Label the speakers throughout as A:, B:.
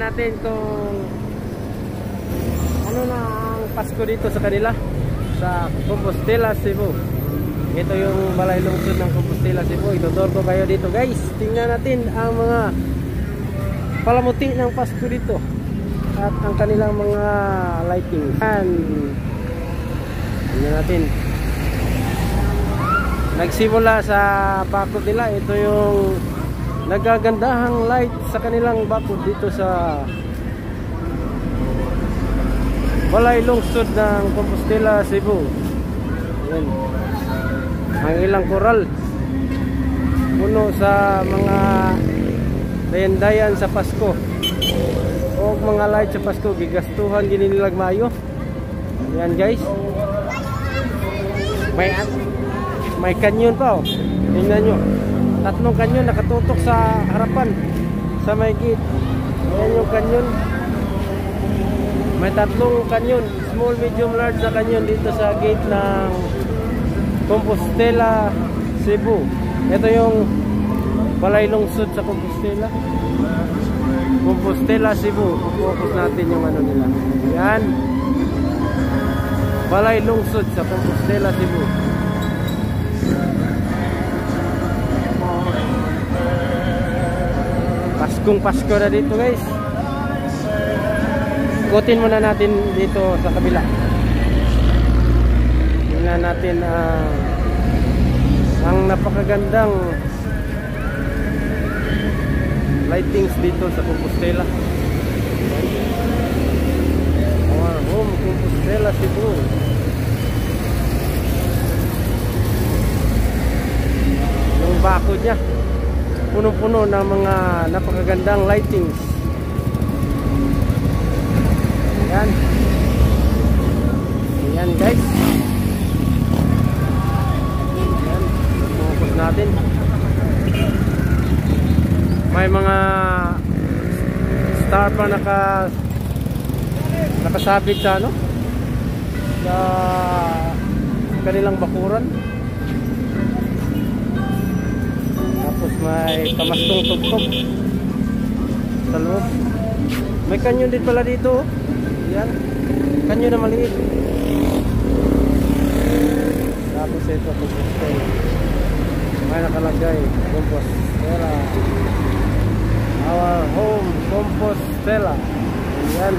A: natin kung ano na ang Pasko dito sa kanila sa Compostela, Cebu. Ito yung balay lungsod ng Compostela, Cebu. Itutur ko kayo dito guys. Tingnan natin ang mga palamuti ng Pasko dito at ang kanilang mga lighting. Tingnan natin. Nagsimula sa bakod nila. Ito yung nagagandahang light sa kanilang bakod dito sa balay lungsod ng Compostela, Cebu. Yan. Ang ilang koral puno sa mga dayan-dayan sa Pasko o mga light sa Pasko. Gigastuhan gini nilag maayo. Yan guys. May kanyon pa oh. Tingnan nyo. 3 kanyon nakatutok sa harapan sa may gate. Ayan yung kanyon. May 3 kanyon, small, medium, large na kanyon dito sa gate ng Compostela, Cebu. Ito yung balay lungsod sa Compostela, Cebu. Focus natin yung ano nila. Yan, balay lungsod sa Compostela, Cebu. Paskong Pasko na dito guys. Ikutin muna natin dito sa kabila. Tingnan natin ang napakagandang lightings dito sa Compostela. Our home, Compostela, Cebu. Yung bakod niya puno-puno ng mga napakagandang lightings. Yan. Yan guys. Yan. Focus natin. May mga star pa nakasabit sa ano? Sa kanilang bakuran. Tapos may kamastong tugtog sa loob. May kanyon din pala dito. Yan. Kanyon na maliit. Tapos ito Compostela. May nakalagay Compostela. Our home, Compostela. Ayan.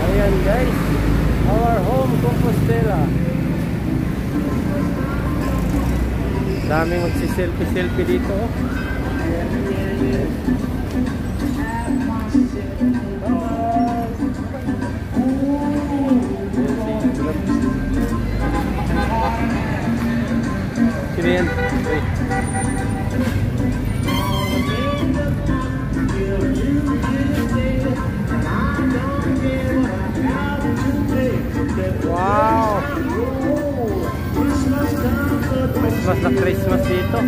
A: Ayan guys. Our home, Compostela. Daming magsiselfie dito. Sino yan? Wow! Christmas na Christmas dito.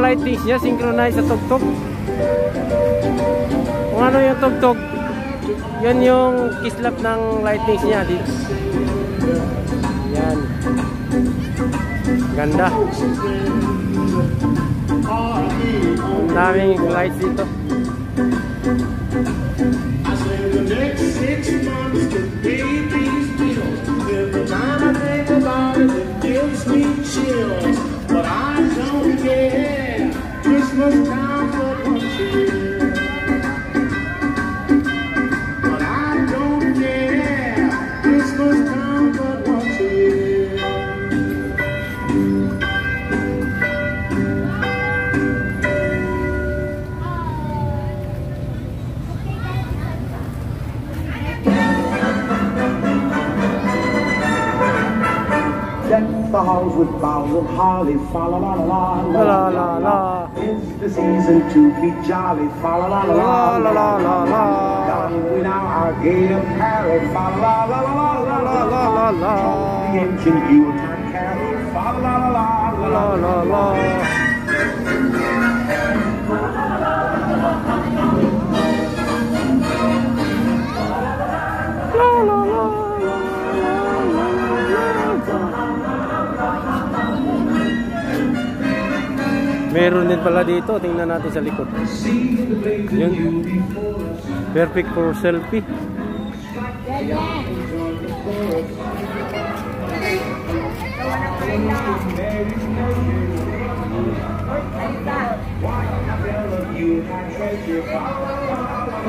A: Lightings niya synchronize sa tugtog. Kung ano yung tugtog, yan yung kislap ng lightings niya dito. Yan. Ganda. Ang daming lights dito.
B: Christmas time for country, but I don't care. Christmas time for country.
C: Deck the house
B: with boughs of holly, fa la la la la
A: La la la.
B: It's the season to be jolly, fa la la la
A: La la la la.
B: Down we now our gate of Paris, fa la la la la la
A: La la la la.
B: The engine Yuletide carol, fa la la la
A: La la la. La la la. Meron din pala dito, tingnan natin sa likod. Yun. Perfect for selfie.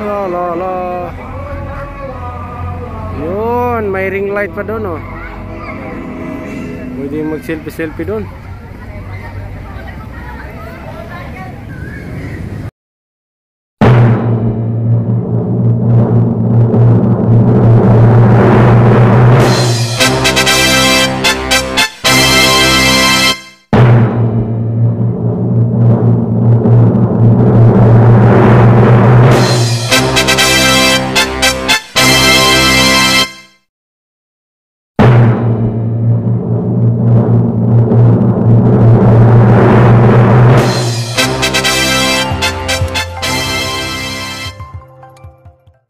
A: La la la. Yun, may ring light pa doon, oh. Pwede mag-selfie-selfie doon.